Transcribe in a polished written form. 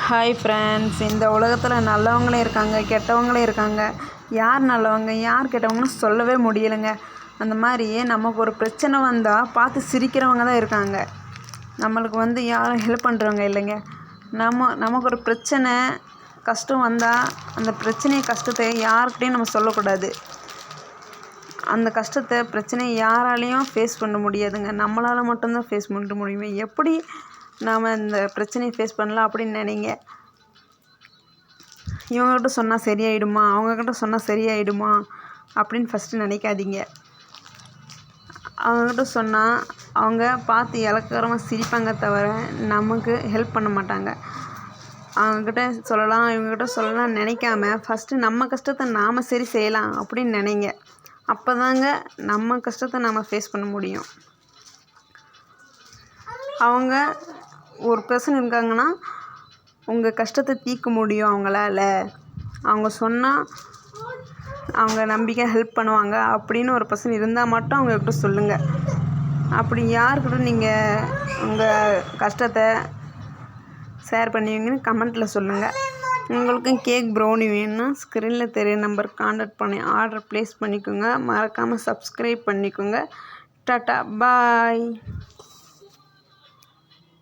Hi friends, இந்த உலகத்தில் நல்லவங்களும் இருக்காங்க, கெட்டவங்களும் இருக்காங்க. யார் நல்லவங்க யார் கெட்டவங்கன்னு சொல்லவே முடியலைங்க. அந்த மாதிரி நமக்கு ஒரு பிரச்சனை வந்தால் பார்த்து சிரிக்கிறவங்க தான் இருக்காங்க. நம்மளுக்கு யாரும் ஹெல்ப் பண்ணுறவங்க இல்லைங்க. நமக்கு ஒரு பிரச்சனை கஷ்டம் வந்தால் அந்த கஷ்டத்தை யார்கிட்டையும் நம்ம சொல்லக்கூடாது. அந்த கஷ்டத்தை பிரச்சனையை யாராலையும் ஃபேஸ் பண்ண முடியாதுங்க. நம்மளால் மட்டும்தான் ஃபேஸ் பண்ண முடியுமே. எப்படி நாம் இந்த பிரச்சனையை ஃபேஸ் பண்ணலாம் அப்படின்னு நினைங்க. இவங்ககிட்ட சொன்னால் சரியாயிடுமா, அவங்கக்கிட்ட சொன்னால் சரியாயிடுமா அப்படின்னு ஃபஸ்ட்டு நினைக்காதீங்க. அவங்கக்கிட்ட சொன்னால் அவங்க பார்த்து இலக்காரமாக சிரிப்பாங்க தவிர நமக்கு ஹெல்ப் பண்ண மாட்டாங்க. அவங்கக்கிட்ட சொல்லலாம் இவங்கக்கிட்ட சொல்லலாம் நினைக்காம ஃபஸ்ட்டு நம்ம கஷ்டத்தை நாம் சரி செய்யலாம் அப்படின்னு நினைங்க. அப்போ தாங்க நம்ம கஷ்டத்தை நாம் ஃபேஸ் பண்ண முடியும். அவங்க ஒரு பர்சன் இருக்காங்கன்னா உங்கள் கஷ்டத்தை தீர்க்க முடியும் அவங்களால. அவங்க சொன்னால் அவங்க நம்பிக்கை ஹெல்ப் பண்ணுவாங்க அப்படின்னு ஒரு பர்சன் இருந்தால் மட்டும் அவங்கக்கிட்ட சொல்லுங்கள். அப்படி யாருக்கிட்ட நீங்கள் உங்கள் கஷ்டத்தை ஷேர் பண்ணுவீங்கன்னு கமெண்ட்டில் சொல்லுங்கள். உங்களுக்கும் கேக் ப்ரௌனி வேணும்னா ஸ்க்ரீனில் தெரிய நம்பருக்கு கான்டாக்ட் பண்ணி ஆர்டர் ப்ளேஸ் பண்ணிக்கோங்க. மறக்காமல் சப்ஸ்கிரைப் பண்ணிக்கோங்க. டாட்டா பாய்.